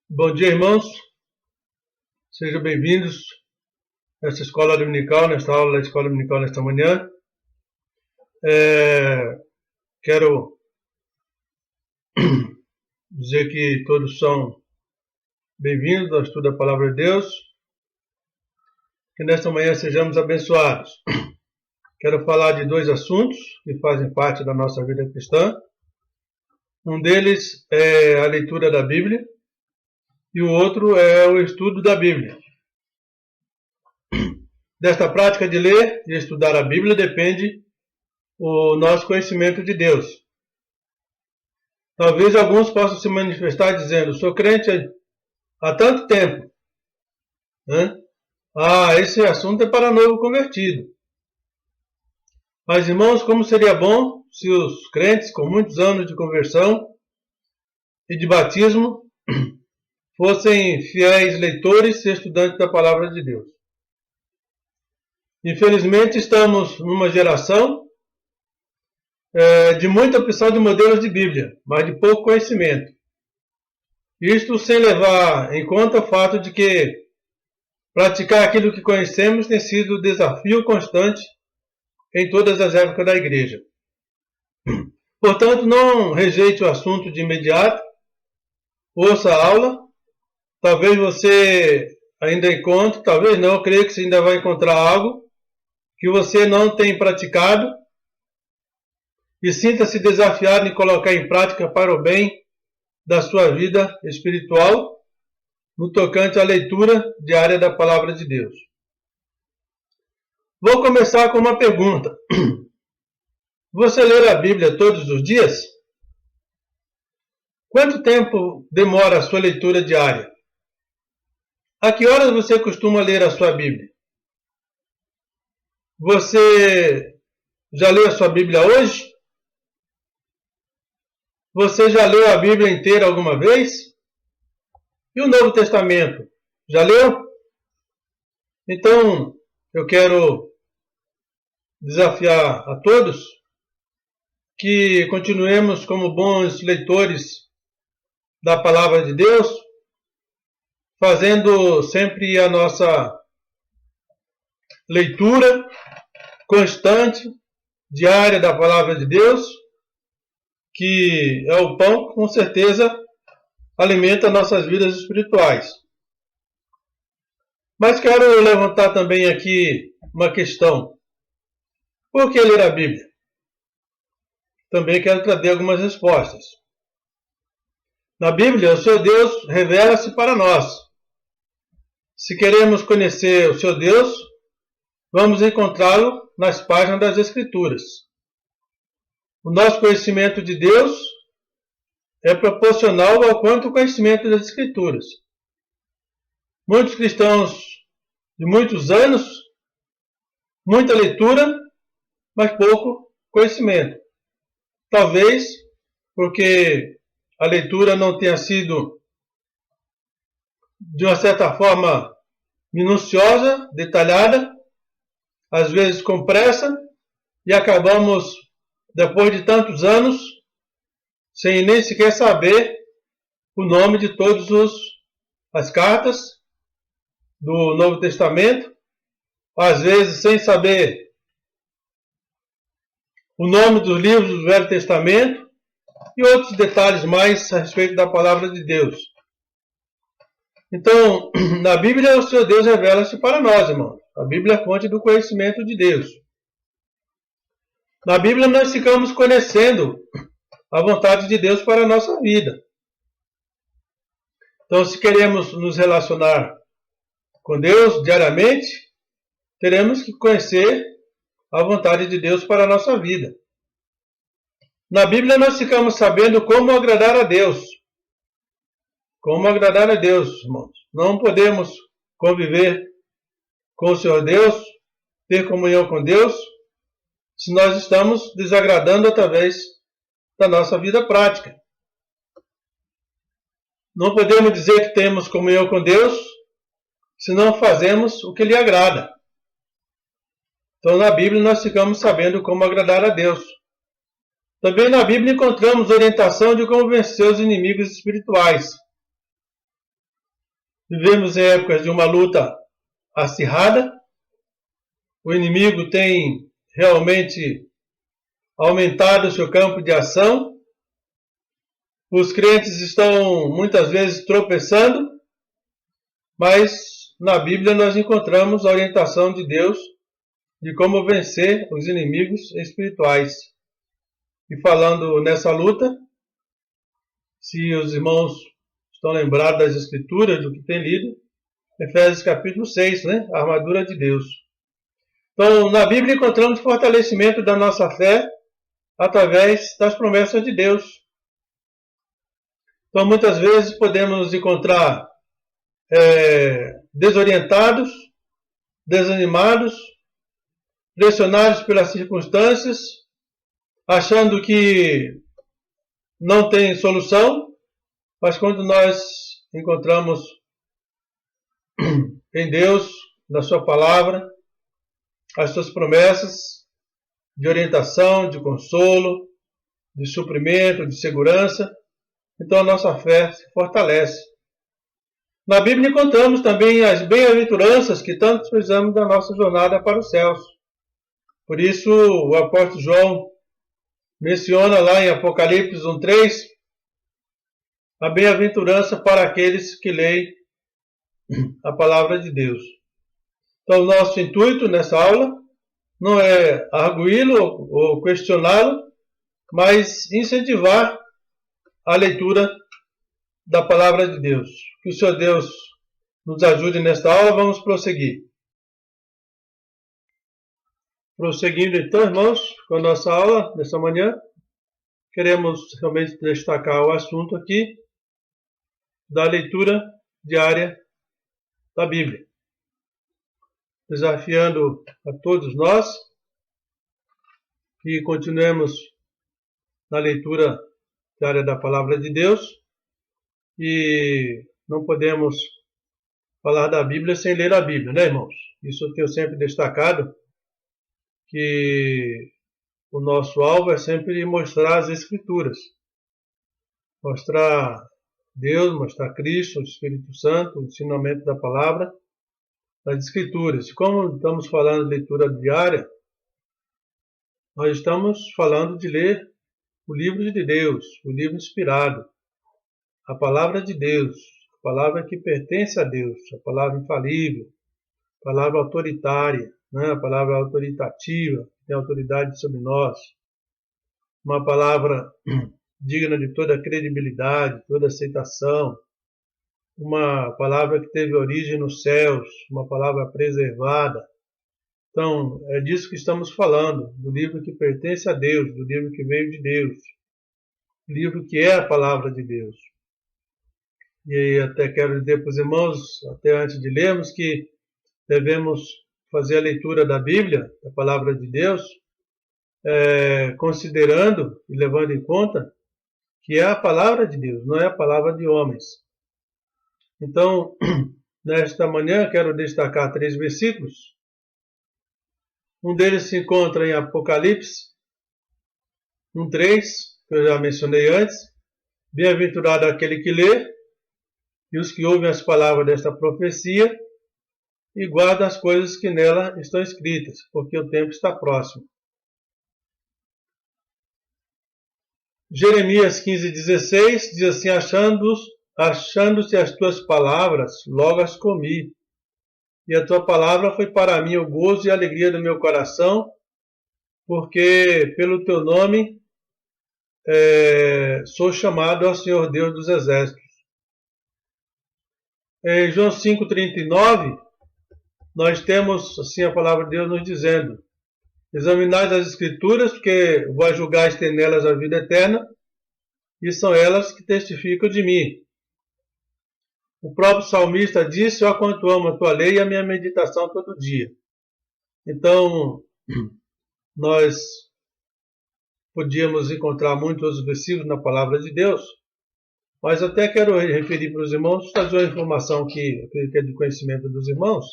Bom dia, irmãos. Sejam bem-vindos a esta escola dominical, nesta aula da escola dominical nesta manhã. Quero dizer que todos são bem-vindos ao estudo da Palavra de Deus. Que nesta manhã sejamos abençoados. Quero falar de dois assuntos que fazem parte da nossa vida cristã. Um deles é a leitura da Bíblia e o outro é o estudo da Bíblia. Desta prática de ler e estudar a Bíblia depende o nosso conhecimento de Deus. Talvez alguns possam se manifestar dizendo: sou crente há tanto tempo, né? Esse assunto é para novo convertido. Mas, irmãos, como seria bom se os crentes com muitos anos de conversão e de batismo fossem fiéis leitores e estudantes da Palavra de Deus. Infelizmente, estamos numa geração de muita opção de modelos de Bíblia, mas de pouco conhecimento. Isto sem levar em conta o fato de que praticar aquilo que conhecemos tem sido desafio constante em todas as épocas da igreja. Portanto, não rejeite o assunto de imediato, ouça a aula. Talvez você ainda encontre, talvez não, eu creio que você ainda vai encontrar algo que você não tem praticado e sinta-se desafiado em colocar em prática para o bem da sua vida espiritual no tocante à leitura diária da Palavra de Deus. Vou começar com uma pergunta. Você lê a Bíblia todos os dias? Quanto tempo demora a sua leitura diária? A que horas você costuma ler a sua Bíblia? Você já leu a sua Bíblia hoje? Você já leu a Bíblia inteira alguma vez? E o Novo Testamento? Já leu? Então, eu quero desafiar a todos que continuemos como bons leitores da Palavra de Deus, fazendo sempre a nossa leitura constante, diária da Palavra de Deus, que é o pão que com certeza alimenta nossas vidas espirituais. Mas quero levantar também aqui uma questão. Por que ler a Bíblia? Também quero trazer algumas respostas. Na Bíblia, o seu Deus revela-se para nós. Se queremos conhecer o seu Deus, vamos encontrá-lo nas páginas das Escrituras. O nosso conhecimento de Deus é proporcional ao quanto o conhecimento das Escrituras. Muitos cristãos de muitos anos, muita leitura, mas pouco conhecimento. Talvez porque a leitura não tenha sido, de uma certa forma, minuciosa, detalhada, às vezes com pressa, e acabamos, depois de tantos anos, sem nem sequer saber o nome de todas as cartas do Novo Testamento, às vezes sem saber o nome dos livros do Velho Testamento e outros detalhes mais a respeito da Palavra de Deus. Então, na Bíblia, o seu Deus revela-se para nós, irmãos. A Bíblia é a fonte do conhecimento de Deus. Na Bíblia, nós ficamos conhecendo a vontade de Deus para a nossa vida. Então, se queremos nos relacionar com Deus diariamente, teremos que conhecer a vontade de Deus para a nossa vida. Na Bíblia, nós ficamos sabendo como agradar a Deus. Como agradar a Deus, irmãos. Não podemos conviver com o Senhor Deus, ter comunhão com Deus, se nós estamos desagradando através da nossa vida prática. Não podemos dizer que temos comunhão com Deus se não fazemos o que lhe agrada. Então, na Bíblia, nós ficamos sabendo como agradar a Deus. Também na Bíblia encontramos orientação de como vencer os inimigos espirituais. Vivemos em épocas de uma luta acirrada. O inimigo tem realmente aumentado o seu campo de ação. Os crentes estão muitas vezes tropeçando, mas na Bíblia nós encontramos a orientação de Deus de como vencer os inimigos espirituais. E falando nessa luta, se os irmãos estão lembrados das Escrituras, do que tem lido, Efésios capítulo 6, né? A armadura de Deus. Então, na Bíblia encontramos fortalecimento da nossa fé através das promessas de Deus. Então, muitas vezes podemos nos encontrar desorientados, desanimados, pressionados pelas circunstâncias, achando que não tem solução, mas quando nós encontramos em Deus, na sua palavra, as suas promessas de orientação, de consolo, de suprimento, de segurança, então a nossa fé se fortalece. Na Bíblia encontramos também as bem-aventuranças que tanto precisamos da nossa jornada para os céus. Por isso o apóstolo João menciona lá em Apocalipse 1:3 a bem-aventurança para aqueles que leem a palavra de Deus. Então, o nosso intuito nessa aula não é arguí-lo ou questioná-lo, mas incentivar a leitura da palavra de Deus. Que o Senhor Deus nos ajude nesta aula. Vamos prosseguir. Prosseguindo então, irmãos, com a nossa aula nessa manhã, queremos realmente destacar o assunto aqui da leitura diária da Bíblia. Desafiando a todos nós que continuemos na leitura diária da Palavra de Deus e não podemos falar da Bíblia sem ler a Bíblia, né, irmãos? Isso eu tenho sempre destacado, que o nosso alvo é sempre mostrar as Escrituras, mostrar Deus, mostrar Cristo, o Espírito Santo, o ensinamento da Palavra, das Escrituras. Como estamos falando de leitura diária, nós estamos falando de ler o livro de Deus, o livro inspirado, a palavra de Deus, a palavra que pertence a Deus, a palavra infalível, a palavra autoritária, né? A palavra autoritativa, que tem autoridade sobre nós, uma palavra digna de toda credibilidade, toda aceitação, uma palavra que teve origem nos céus, uma palavra preservada. Então, é disso que estamos falando, do livro que pertence a Deus, do livro que veio de Deus, o livro que é a palavra de Deus. E aí até quero dizer para os irmãos, até antes de lermos, que devemos fazer a leitura da Bíblia, da palavra de Deus, considerando e levando em conta que é a palavra de Deus, não é a palavra de homens. Então, nesta manhã, quero destacar 3 versículos. Um deles se encontra em Apocalipse 1:3, que eu já mencionei antes. Bem-aventurado aquele que lê, e os que ouvem as palavras desta profecia, e guardam as coisas que nela estão escritas, porque o tempo está próximo. Jeremias 15:16 diz assim: achando-se as tuas palavras, logo as comi. E a tua palavra foi para mim o gozo e a alegria do meu coração, porque pelo teu nome sou chamado ao Senhor Deus dos Exércitos. Em João 5:39, nós temos assim a palavra de Deus nos dizendo: examinai as Escrituras, porque vós julgais ter nelas a vida eterna, e são elas que testificam de mim. O próprio salmista disse: ó, quanto amo a tua lei e a minha meditação todo dia. Então, nós podíamos encontrar muitos outros versículos na palavra de Deus, mas até quero referir para os irmãos, trazer uma informação que é de conhecimento dos irmãos,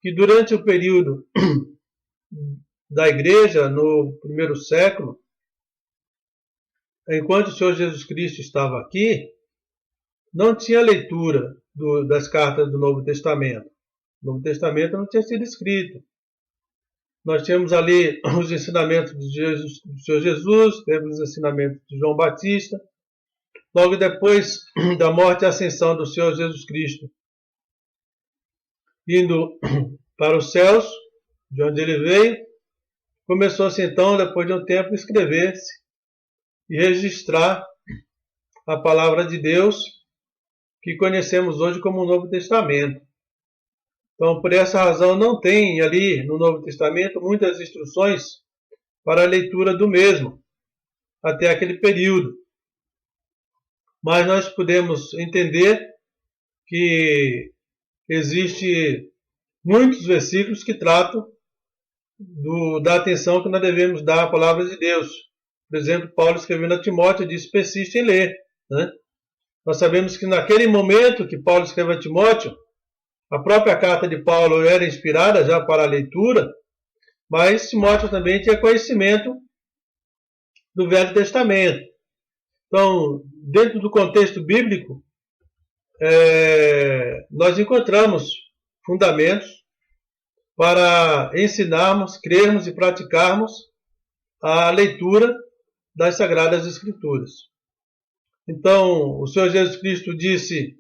que durante o período da igreja, no primeiro século, enquanto o Senhor Jesus Cristo estava aqui, não tinha leitura das cartas do Novo Testamento. O Novo Testamento não tinha sido escrito. Nós tínhamos ali os ensinamentos do Senhor Jesus, temos os ensinamentos de João Batista, logo depois da morte e ascensão do Senhor Jesus Cristo, indo para os céus, de onde ele veio, começou-se então, depois de um tempo, escrever-se e registrar a palavra de Deus, que conhecemos hoje como o Novo Testamento. Então, por essa razão, não tem ali no Novo Testamento muitas instruções para a leitura do mesmo, até aquele período. Mas nós podemos entender que existe muitos versículos que tratam da atenção que nós devemos dar à palavra de Deus. Por exemplo, Paulo escrevendo a Timóteo disse: persiste em ler. Né? Nós sabemos que naquele momento que Paulo escreve a Timóteo, a própria carta de Paulo era inspirada já para a leitura, mas Timóteo também tinha conhecimento do Velho Testamento. Então, dentro do contexto bíblico, nós encontramos fundamentos para ensinarmos, crermos e praticarmos a leitura das Sagradas Escrituras. Então, o Senhor Jesus Cristo disse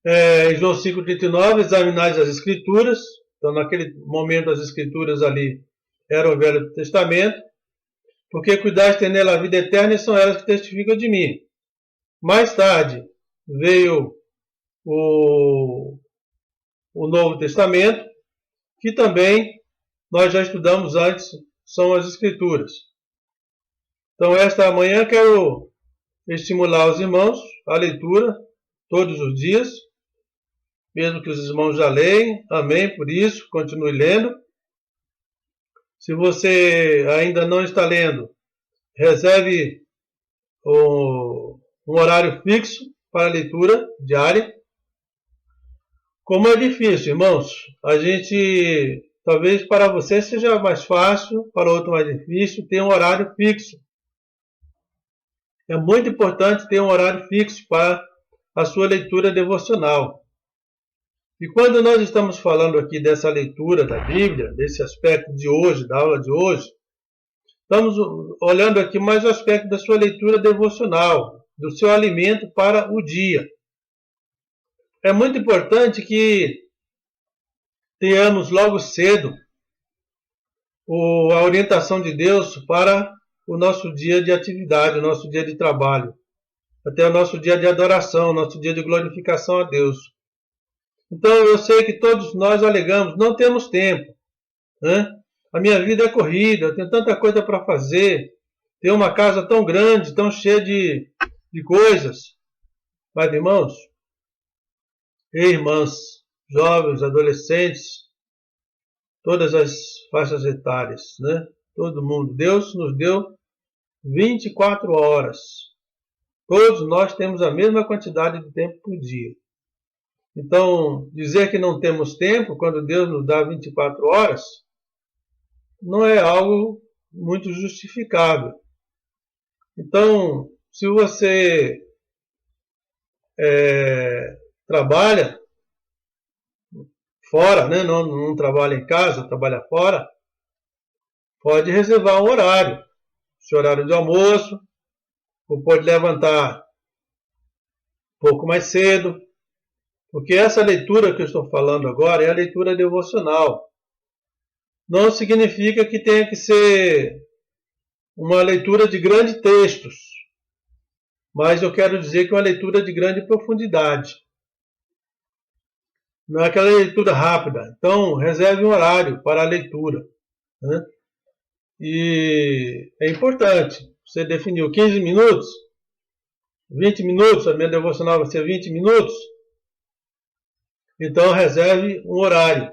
em João 5,39, examinai as Escrituras. Então, naquele momento, as Escrituras ali eram o Velho Testamento, porque cuidais de ter nela a vida eterna e são elas que testificam de mim. Mais tarde veio o Novo Testamento, que também nós já estudamos antes, são as Escrituras. Então, esta manhã quero estimular os irmãos à leitura todos os dias, mesmo que os irmãos já leem, amém, por isso, continue lendo. Se você ainda não está lendo, reserve um horário fixo para a leitura diária. Como é difícil, irmãos, a gente, talvez para você seja mais fácil, para outro mais difícil, ter um horário fixo. É muito importante ter um horário fixo para a sua leitura devocional. E quando nós estamos falando aqui dessa leitura da Bíblia, desse aspecto de hoje, da aula de hoje, estamos olhando aqui mais o aspecto da sua leitura devocional, do seu alimento para o dia. É muito importante que tenhamos logo cedo a orientação de Deus para o nosso dia de atividade, o nosso dia de trabalho, até o nosso dia de adoração, o nosso dia de glorificação a Deus. Então, eu sei que todos nós alegamos, não temos tempo. Né? A minha vida é corrida, eu tenho tanta coisa para fazer, tenho uma casa tão grande, tão cheia de coisas. Mas, irmãos e irmãs, jovens, adolescentes, todas as faixas etárias, né? Todo mundo. Deus nos deu 24 horas. Todos nós temos a mesma quantidade de tempo por dia. Então, dizer que não temos tempo, quando Deus nos dá 24 horas, não é algo muito justificável. Então, se você trabalha fora, né? não trabalha em casa, trabalha fora, pode reservar um horário. Esse horário de almoço, ou pode levantar um pouco mais cedo, porque essa leitura que eu estou falando agora é a leitura devocional. Não significa que tenha que ser uma leitura de grandes textos, mas eu quero dizer que é uma leitura de grande profundidade. Não é aquela leitura rápida. Então, reserve um horário para a leitura. Né? E é importante. Você definiu 15 minutos, 20 minutos, a minha devocional vai ser 20 minutos. Então, reserve um horário.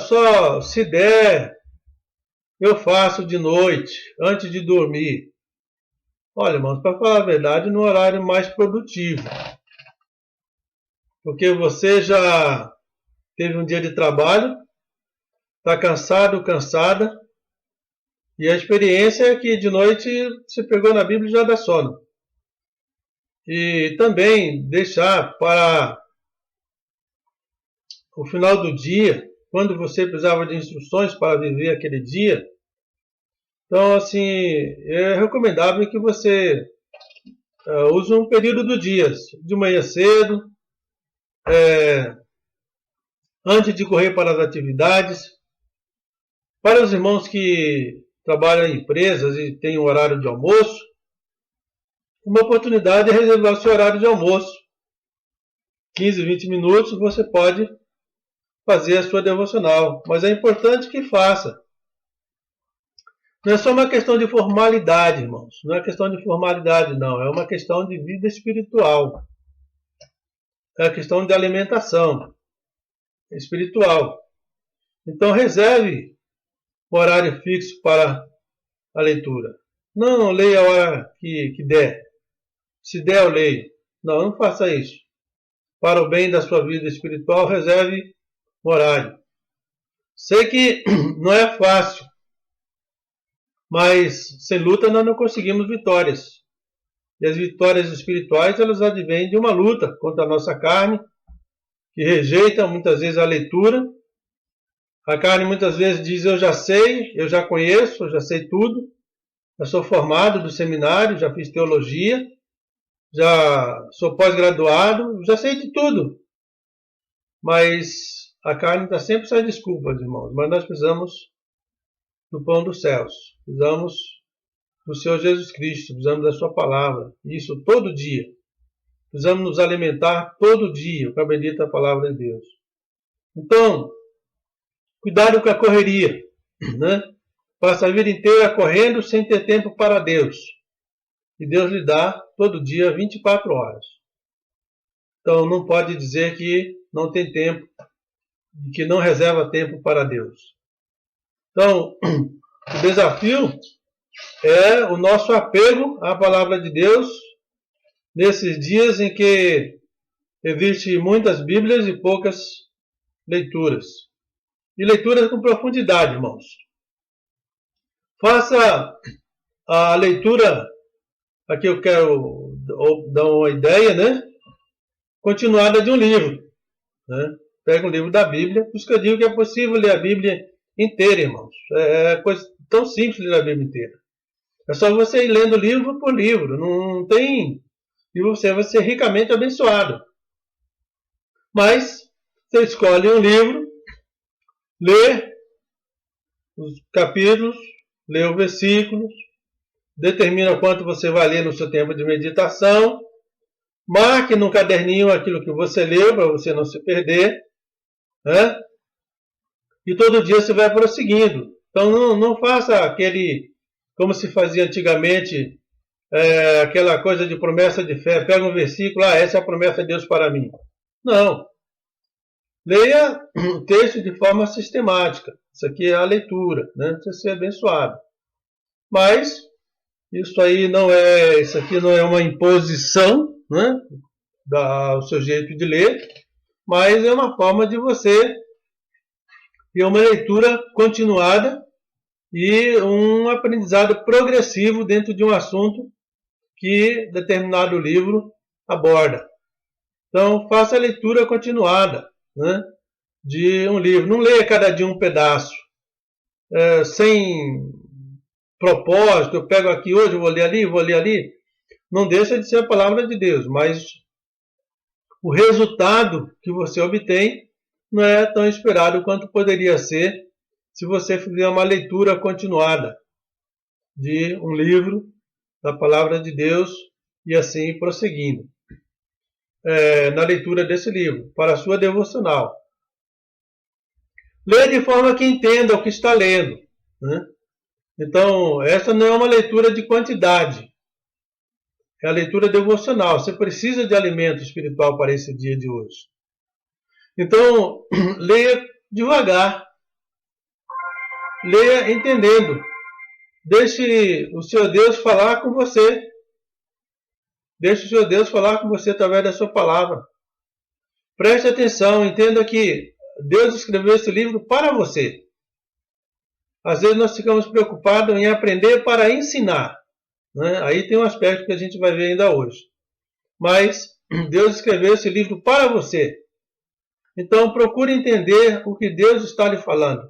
Só se der, eu faço de noite, antes de dormir. Olha, irmãos, para falar a verdade, no horário mais produtivo. Porque você já teve um dia de trabalho, está cansado, cansada, e a experiência é que de noite você pegou na Bíblia e já dá sono. E também deixar para o final do dia, quando você precisava de instruções para viver aquele dia. Então, assim, é recomendável que você use um período do dia, de manhã cedo, antes de correr para as atividades. Para os irmãos que trabalham em empresas e têm um horário de almoço, uma oportunidade é reservar o seu horário de almoço. 15, 20 minutos você pode fazer a sua devocional, mas é importante que faça. Não é só uma questão de formalidade, irmãos. Não é questão de formalidade, não. É uma questão de vida espiritual. É a questão de alimentação espiritual. Então, reserve um horário fixo para a leitura. Não leia a hora que der. Se der, eu leio. Não faça isso. Para o bem da sua vida espiritual, reserve um horário. Sei que não é fácil, mas sem luta nós não conseguimos vitórias. E as vitórias espirituais, elas advêm de uma luta contra a nossa carne, que rejeita muitas vezes a leitura. A carne muitas vezes diz, eu já sei, eu já conheço, eu já sei tudo. Eu sou formado do seminário, já fiz teologia, já sou pós-graduado, já sei de tudo. Mas a carne está sempre sem desculpas, irmãos. Mas nós precisamos do pão dos céus. Precisamos do Senhor Jesus Cristo. Precisamos da sua palavra. Isso todo dia. Precisamos nos alimentar todo dia com a bendita palavra de Deus. Então, cuidado com a correria, né? Passa a vida inteira correndo sem ter tempo para Deus. E Deus lhe dá todo dia 24 horas. Então não pode dizer que não tem tempo, que não reserva tempo para Deus. Então, o desafio é o nosso apego à palavra de Deus nesses dias em que existem muitas Bíblias e poucas leituras. E leituras com profundidade, irmãos. Faça a leitura, aqui eu quero dar uma ideia, né? Continuada de um livro. Né? Pega um livro da Bíblia, por isso que eu digo que é possível ler a Bíblia inteira, irmãos. É coisa tão simples ler a Bíblia inteira. É só você ir lendo livro por livro. Não tem... E você vai ser ricamente abençoado. Mas você escolhe um livro, lê os capítulos, lê os versículos, determina quanto você vai ler no seu tempo de meditação, marque no caderninho aquilo que você leu, para você não se perder, né? E todo dia você vai prosseguindo. Então não faça aquele, como se fazia antigamente, aquela coisa de promessa de fé, pega um versículo, essa é a promessa de Deus para mim. Não. Leia o texto de forma sistemática. Isso aqui é a leitura, né? Você ser abençoado. Mas isso aqui não é uma imposição, né? O seu jeito de ler, mas é uma forma de você ter uma leitura continuada e um aprendizado progressivo dentro de um assunto que determinado livro aborda. Então, faça a leitura continuada, né, de um livro. Não leia cada dia um pedaço, sem propósito. Eu pego aqui hoje, eu vou ler ali. Não deixa de ser a palavra de Deus, mas o resultado que você obtém não é tão esperado quanto poderia ser se você fizer uma leitura continuada de um livro da palavra de Deus e assim prosseguindo na leitura desse livro, para a sua devocional. Leia de forma que entenda o que está lendo, né? Então, essa não é uma leitura de quantidade, é a leitura devocional. Você precisa de alimento espiritual para esse dia de hoje. Então, leia devagar, leia entendendo. Deixe o seu Deus falar com você. Deixe o seu Deus falar com você através da sua palavra. Preste atenção, entenda que Deus escreveu esse livro para você. Às vezes nós ficamos preocupados em aprender para ensinar, né? Aí tem um aspecto que a gente vai ver ainda hoje. mas Deus escreveu esse livro para você. Então procure entender o que Deus está lhe falando.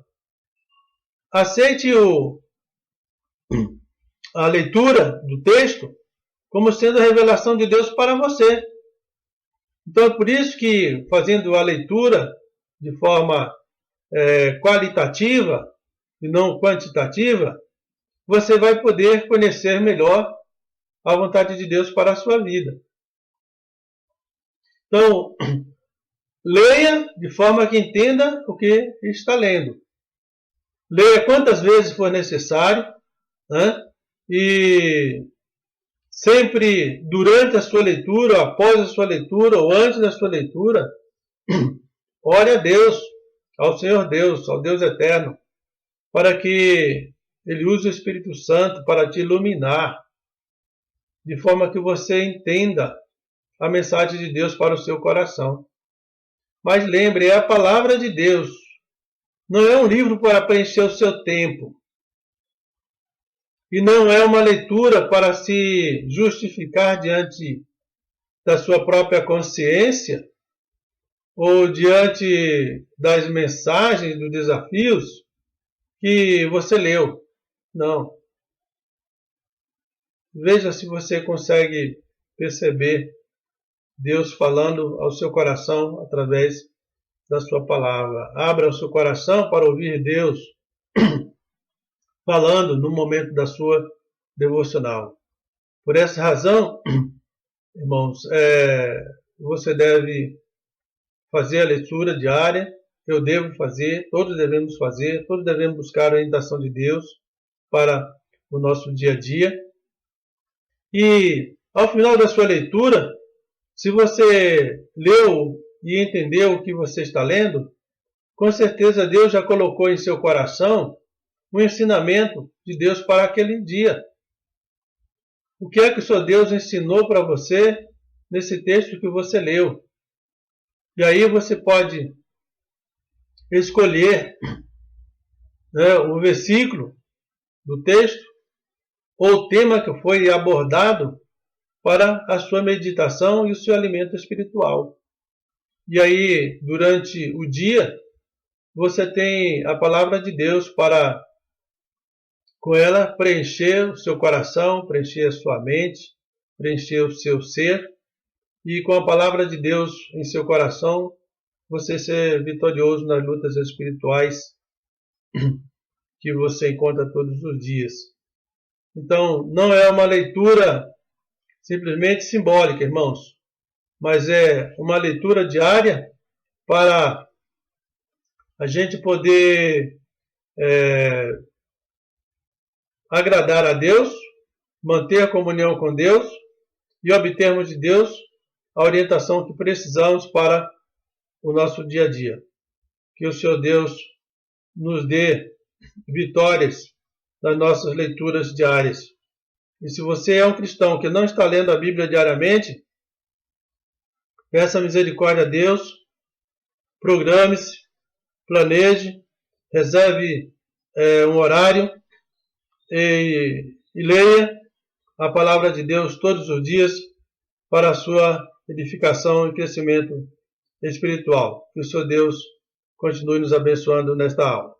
Aceite a leitura do texto como sendo a revelação de Deus para você. Então é por isso que, fazendo a leitura de forma qualitativa e não quantitativa, você vai poder conhecer melhor a vontade de Deus para a sua vida. Então, leia de forma que entenda o que está lendo. Leia quantas vezes for necessário, né? E sempre durante a sua leitura, após a sua leitura ou antes da sua leitura, ore a Deus, ao Senhor Deus, ao Deus eterno, para que Ele use o Espírito Santo para te iluminar, de forma que você entenda a mensagem de Deus para o seu coração. Mas lembre, é a palavra de Deus. Não é um livro para preencher o seu tempo. E não é uma leitura para se justificar diante da sua própria consciência ou diante das mensagens, dos desafios que você leu. Não. Veja se você consegue perceber Deus falando ao seu coração através da sua palavra. Abra o seu coração para ouvir Deus falando no momento da sua devocional. Por essa razão, irmãos, você deve fazer a leitura diária, eu devo fazer, todos devemos fazer, todos devemos buscar a orientação de Deus para o nosso dia a dia. E ao final da sua leitura, se você leu e entendeu o que você está lendo, com certeza Deus já colocou em seu coração o ensinamento de Deus para aquele dia. O que é que o seu Deus ensinou para você nesse texto que você leu? E aí você pode escolher o versículo do texto ou o tema que foi abordado para a sua meditação e o seu alimento espiritual. E aí, durante o dia, você tem a palavra de Deus para, com ela, preencher o seu coração, preencher a sua mente, preencher o seu ser, e com a palavra de Deus em seu coração, você ser vitorioso nas lutas espirituais que você encontra todos os dias. Então, não é uma leitura simplesmente simbólica, irmãos, mas é uma leitura diária para a gente poder agradar a Deus, manter a comunhão com Deus e obtermos de Deus a orientação que precisamos para o nosso dia a dia. Que o Senhor Deus nos dê vitórias nas nossas leituras diárias. E se você é um cristão que não está lendo a Bíblia diariamente, peça misericórdia a Deus, programe-se, planeje, reserve um horário e leia a palavra de Deus todos os dias para a sua edificação e crescimento espiritual. Que o Senhor Deus continue nos abençoando nesta aula.